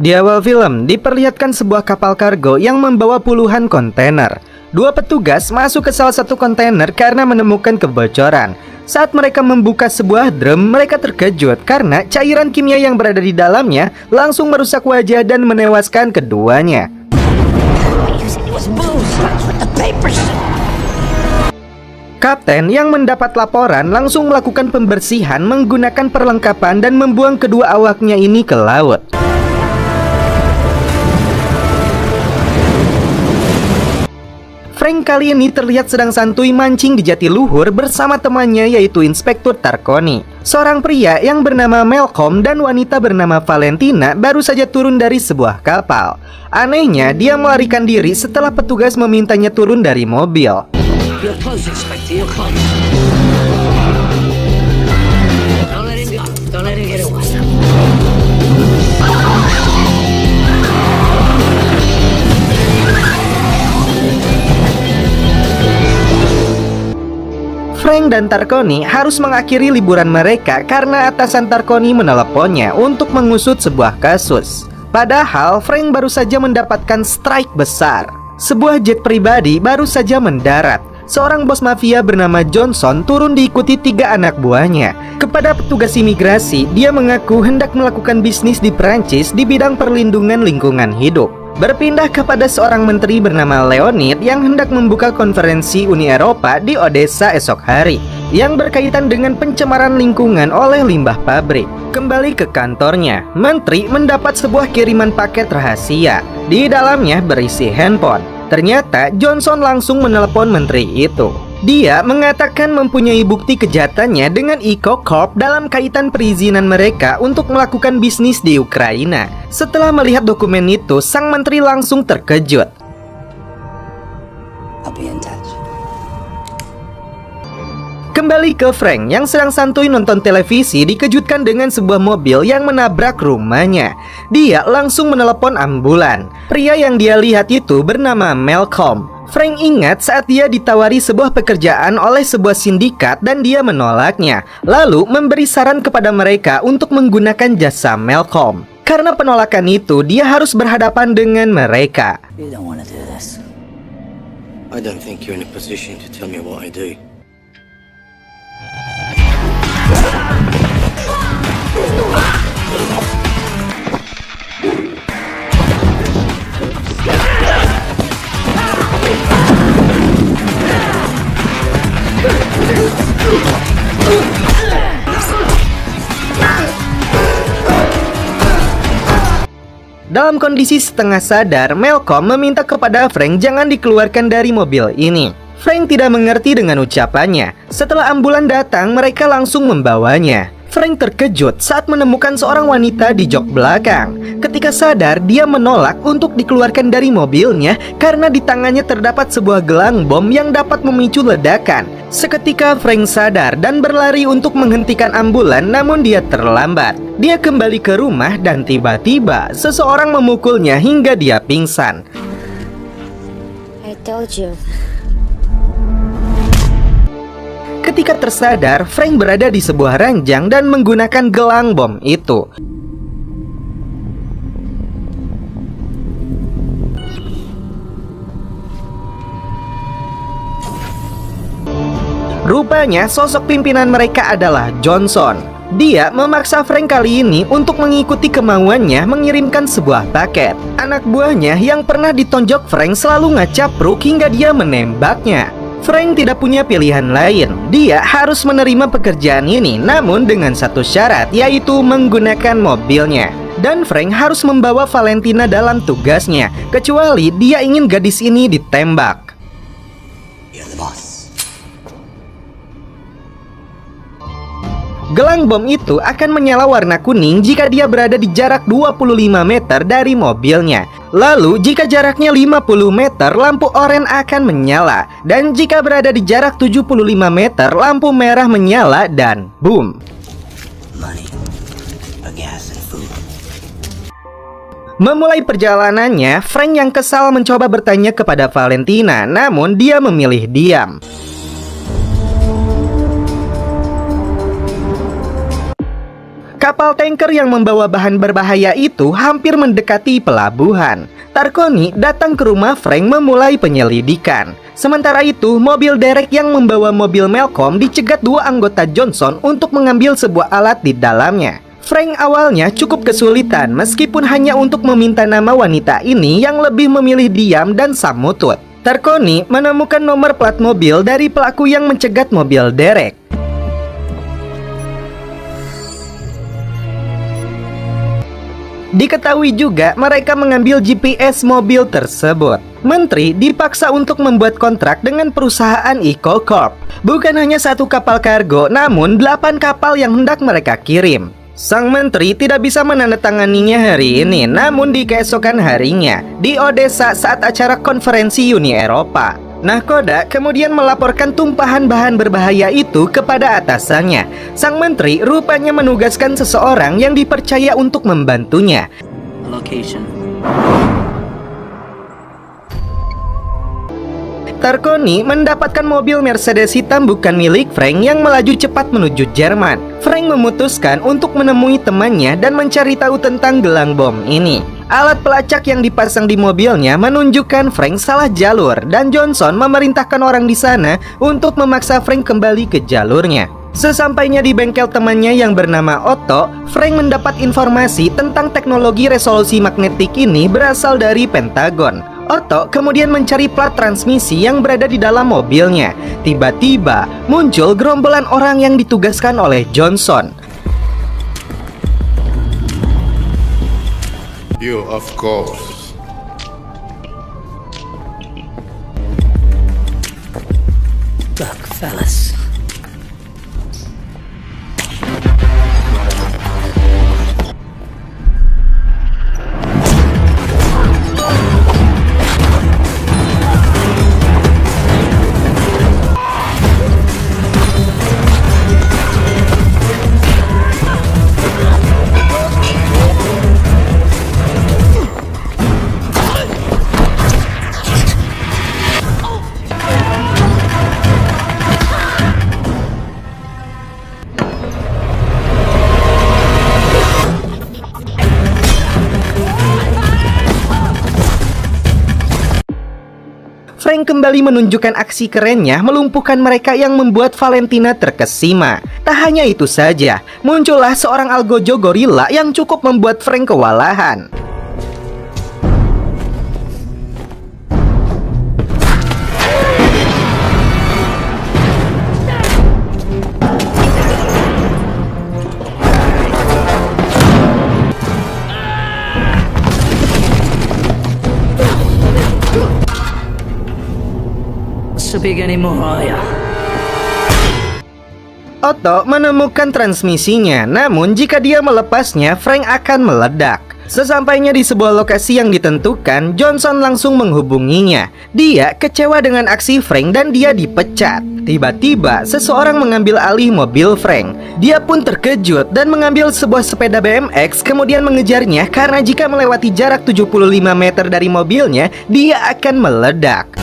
Di awal film, diperlihatkan sebuah kapal kargo yang membawa puluhan kontainer. Dua petugas masuk ke salah satu kontainer karena menemukan kebocoran. Saat mereka membuka sebuah drum, mereka terkejut karena cairan kimia yang berada di dalamnya langsung merusak wajah dan menewaskan keduanya. Kapten yang mendapat laporan langsung melakukan pembersihan menggunakan perlengkapan dan membuang kedua awaknya ini ke laut. Frank kali ini terlihat sedang santuy mancing di Jatiluhur bersama temannya yaitu Inspektur Tarkoni. Seorang pria yang bernama Malcolm dan wanita bernama Valentina baru saja turun dari sebuah kapal. Anehnya, dia melarikan diri setelah petugas memintanya turun dari mobil. Frank dan Tarkoni harus mengakhiri liburan mereka karena atasan Tarkoni meneleponnya untuk mengusut sebuah kasus. Padahal Frank baru saja mendapatkan strike besar. Sebuah jet pribadi baru saja mendarat. Seorang bos mafia bernama Johnson turun diikuti 3 anak buahnya. Kepada petugas imigrasi, dia mengaku hendak melakukan bisnis di Perancis di bidang perlindungan lingkungan hidup. Berpindah kepada seorang menteri bernama Leonid yang hendak membuka konferensi Uni Eropa di Odessa esok hari yang berkaitan dengan pencemaran lingkungan oleh limbah pabrik. Kembali ke kantornya, menteri mendapat sebuah kiriman paket rahasia. Di dalamnya berisi handphone. Ternyata Johnson langsung menelepon menteri itu. Dia mengatakan mempunyai bukti kejahatannya dengan Eco Corp dalam kaitan perizinan mereka untuk melakukan bisnis di Ukraina. Setelah melihat dokumen itu, sang menteri langsung terkejut. I'll be in touch. Kembali ke Frank yang sedang santuy nonton televisi dikejutkan dengan sebuah mobil yang menabrak rumahnya. Dia langsung menelepon ambulan. Pria yang dia lihat itu bernama Malcolm. Frank ingat saat dia ditawari sebuah pekerjaan oleh sebuah sindikat dan dia menolaknya. Lalu memberi saran kepada mereka untuk menggunakan jasa Malcolm. Karena penolakan itu, dia harus berhadapan dengan mereka. You don't want to do this. I don't think you're in a position to tell me what I do. Dalam kondisi setengah sadar, Malcolm meminta kepada Frank jangan dikeluarkan dari mobil ini. Frank tidak mengerti dengan ucapannya. Setelah ambulan datang, mereka langsung membawanya. Frank terkejut saat menemukan seorang wanita di jok belakang. Ketika sadar, dia menolak untuk dikeluarkan dari mobilnya karena di tangannya terdapat sebuah gelang bom yang dapat memicu ledakan. Seketika Frank sadar dan berlari untuk menghentikan ambulan, namun dia terlambat. Dia kembali ke rumah dan tiba-tiba seseorang memukulnya hingga dia pingsan. I told you. Ketika tersadar, Frank berada di sebuah ranjang dan menggunakan gelang bom itu. Rupanya sosok pimpinan mereka adalah Johnson. Dia memaksa Frank kali ini untuk mengikuti kemauannya mengirimkan sebuah paket. Anak buahnya yang pernah ditonjok Frank selalu ngacapruk hingga dia menembaknya. Frank tidak punya pilihan lain. Dia harus menerima pekerjaan ini, namun dengan satu syarat, yaitu menggunakan mobilnya. Dan Frank harus membawa Valentina dalam tugasnya, kecuali dia ingin gadis ini ditembak. You're the boss. Gelang bom itu akan menyala warna kuning jika dia berada di jarak 25 meter dari mobilnya. Lalu jika jaraknya 50 meter, lampu oranye akan menyala. Dan jika berada di jarak 75 meter, lampu merah menyala dan boom. Money, a gas, and food. Memulai perjalanannya, Frank yang kesal mencoba bertanya kepada Valentina, namun dia memilih diam. kapal tanker yang membawa bahan berbahaya itu hampir mendekati pelabuhan. Tarkoni datang ke rumah Frank memulai penyelidikan. Sementara itu, mobil Derek yang membawa mobil Malcolm dicegat dua anggota Johnson untuk mengambil sebuah alat di dalamnya. Frank awalnya cukup kesulitan meskipun hanya untuk meminta nama wanita ini yang lebih memilih diam dan samutut. Tarkoni menemukan nomor plat mobil dari pelaku yang mencegat mobil Derek. Diketahui juga mereka mengambil GPS mobil tersebut. Menteri dipaksa untuk membuat kontrak dengan perusahaan Eco Corp. Bukan hanya satu kapal kargo, namun 8 kapal yang hendak mereka kirim. Sang menteri tidak bisa menandatanganinya hari ini, namun di keesokan harinya di Odessa saat acara konferensi Uni Eropa. Nahkoda kemudian melaporkan tumpahan bahan berbahaya itu kepada atasannya. Sang menteri rupanya menugaskan seseorang yang dipercaya untuk membantunya. Location. Tarkoni mendapatkan mobil Mercedes hitam bukan milik Frank yang melaju cepat menuju Jerman. Frank memutuskan untuk menemui temannya dan mencari tahu tentang gelang bom ini. Alat pelacak yang dipasang di mobilnya menunjukkan Frank salah jalur dan Johnson memerintahkan orang di sana untuk memaksa Frank kembali ke jalurnya. Sesampainya di bengkel temannya yang bernama Otto, Frank mendapat informasi tentang teknologi resolusi magnetik ini berasal dari Pentagon. Otto kemudian mencari plat transmisi yang berada di dalam mobilnya. Tiba-tiba muncul gerombolan orang yang ditugaskan oleh Johnson. You, of course. Look, fellas. Frank kembali menunjukkan aksi kerennya melumpuhkan mereka yang membuat Valentina terkesima. Tak hanya itu saja, muncullah seorang algojo gorila yang cukup membuat Frank kewalahan. So big anymore, are ya? Otto menemukan transmisinya, namun jika dia melepasnya, Frank akan meledak. Sesampainya di sebuah lokasi yang ditentukan, Johnson langsung menghubunginya. Dia kecewa dengan aksi Frank dan dia dipecat. Tiba-tiba, seseorang mengambil alih mobil Frank. Dia pun terkejut dan mengambil sebuah sepeda BMX kemudian mengejarnya karena jika melewati jarak 75 meter dari mobilnya, dia akan meledak.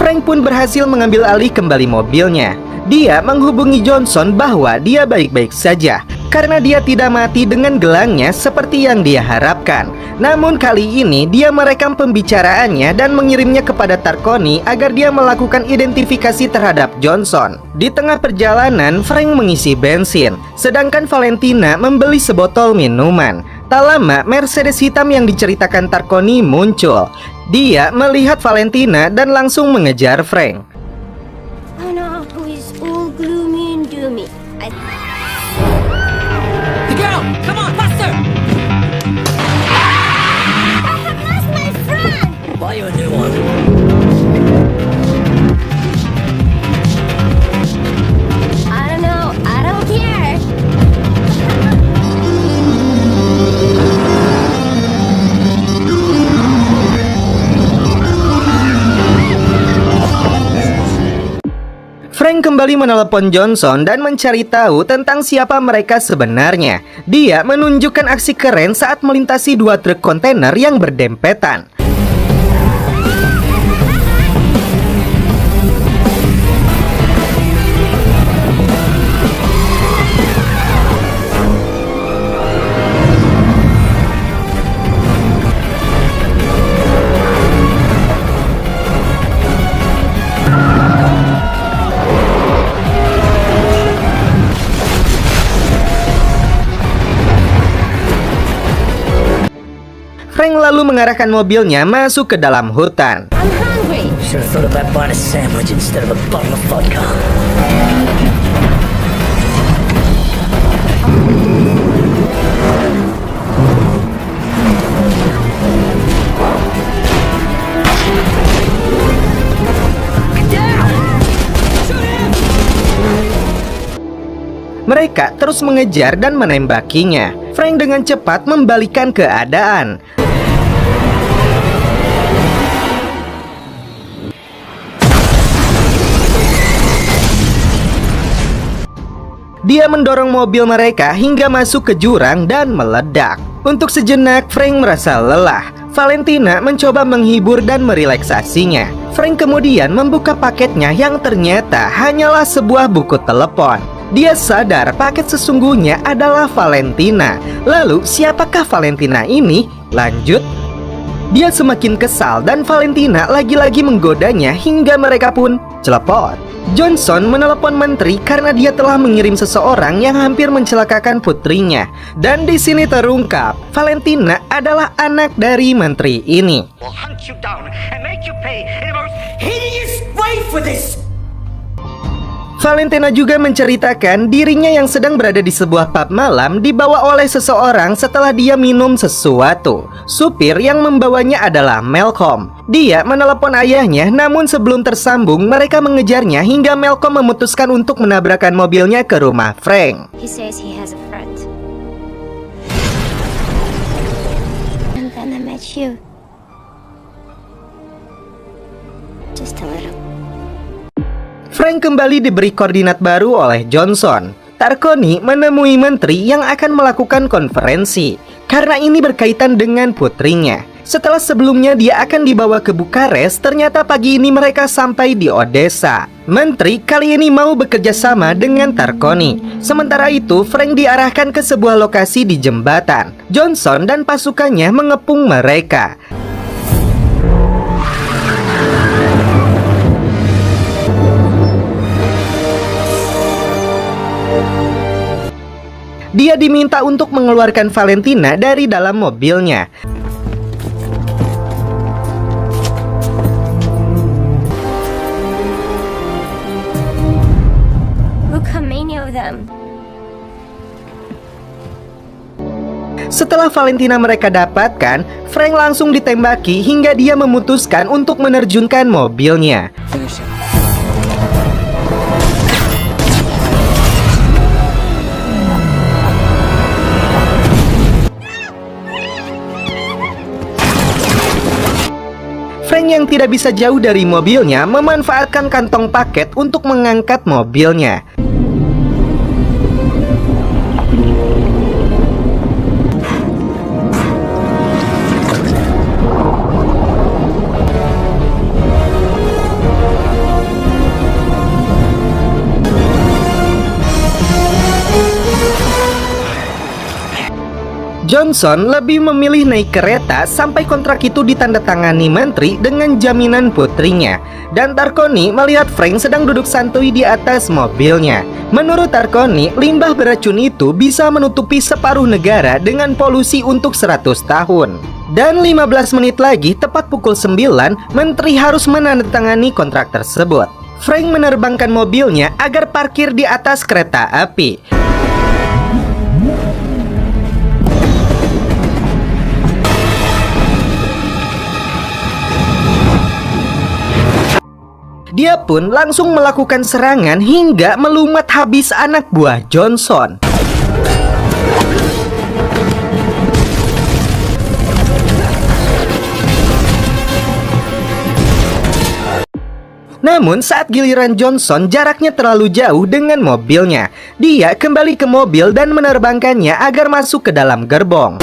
Frank pun berhasil mengambil alih kembali mobilnya. Dia menghubungi Johnson bahwa dia baik-baik saja karena dia tidak mati dengan gelangnya seperti yang dia harapkan. Namun kali ini dia merekam pembicaraannya dan mengirimnya kepada Tarkoni agar dia melakukan identifikasi terhadap Johnson. Di tengah perjalanan, Frank mengisi bensin, sedangkan Valentina membeli sebotol minuman. Tak lama, Mercedes hitam yang diceritakan Tarkoni muncul. Dia melihat Valentina dan langsung mengejar Frank. Oh no, he's all gloomy and doomy. The girl! Come on, faster! I have lost my friend! Buy you a new one. I don't know, I don't care. Frank kembali menelepon Johnson dan mencari tahu tentang siapa mereka sebenarnya. Dia menunjukkan aksi keren saat melintasi 2 truk kontainer yang berdempetan. Frank lalu mengarahkan mobilnya masuk ke dalam hutan. I'm hungry. Should have thought about buying a sandwich instead of a bottle of vodka. Mereka terus mengejar dan menembakinya. Frank dengan cepat membalikan keadaan. Dia mendorong mobil mereka hingga masuk ke jurang dan meledak. Untuk sejenak, Frank merasa lelah. Valentina mencoba menghibur dan merelaksasinya. Frank kemudian membuka paketnya yang ternyata hanyalah sebuah buku telepon. Dia sadar paket sesungguhnya adalah Valentina. Lalu siapakah Valentina ini? Lanjut. Dia semakin kesal dan Valentina lagi-lagi menggodanya hingga mereka pun celepot. Johnson menelepon menteri karena dia telah mengirim seseorang yang hampir mencelakakan putrinya. Dan di sini terungkap, Valentina adalah anak dari menteri ini. Will hunt you down and make you pay in the most hideous way for this. Valentina juga menceritakan dirinya yang sedang berada di sebuah pub malam dibawa oleh seseorang setelah dia minum sesuatu. Supir yang membawanya adalah Malcolm. Dia menelepon ayahnya, namun sebelum tersambung mereka mengejarnya hingga Malcolm memutuskan untuk menabrakkan mobilnya ke rumah Frank. He says he has a friend. And then I met you. Just a little. Frank kembali diberi koordinat baru oleh Johnson. Tarconi menemui menteri yang akan melakukan konferensi karena ini berkaitan dengan putrinya. Setelah sebelumnya dia akan dibawa ke Bukares, ternyata pagi ini mereka sampai di Odessa. Menteri kali ini mau bekerja sama dengan Tarconi. Sementara itu, Frank diarahkan ke sebuah lokasi di jembatan. Johnson dan pasukannya mengepung mereka. Dia diminta untuk mengeluarkan Valentina dari dalam mobilnya. Look how many of them. Setelah Valentina mereka dapatkan, Frank langsung ditembaki hingga dia memutuskan untuk menerjunkan mobilnya. Frank yang tidak bisa jauh dari mobilnya memanfaatkan kantong paket untuk mengangkat mobilnya. Johnson lebih memilih naik kereta sampai kontrak itu ditandatangani menteri dengan jaminan putrinya. Dan Tarconi melihat Frank sedang duduk santuy di atas mobilnya. Menurut Tarconi, limbah beracun itu bisa menutupi separuh negara dengan polusi untuk 100 tahun. Dan 15 menit lagi, tepat pukul 9, menteri harus menandatangani kontrak tersebut. Frank menerbangkan mobilnya agar parkir di atas kereta api. Dia pun langsung melakukan serangan hingga melumat habis anak buah Johnson. Namun saat giliran Johnson jaraknya terlalu jauh dengan mobilnya. Dia kembali ke mobil dan menerbangkannya agar masuk ke dalam gerbong.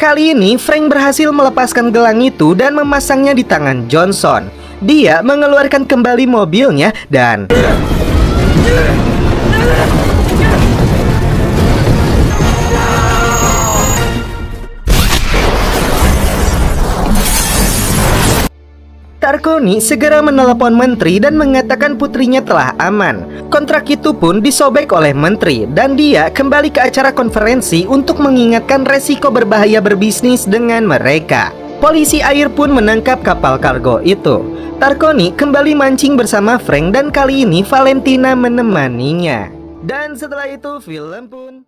Kali ini Frank berhasil melepaskan gelang itu dan memasangnya di tangan Johnson. Dia mengeluarkan kembali mobilnya dan Tarconi segera menelepon menteri dan mengatakan putrinya telah aman. Kontrak itu pun disobek oleh menteri dan dia kembali ke acara konferensi untuk mengingatkan resiko berbahaya berbisnis dengan mereka. Polisi air pun menangkap kapal kargo itu. Tarconi kembali mancing bersama Frank dan kali ini Valentina menemaninya. Dan setelah itu film pun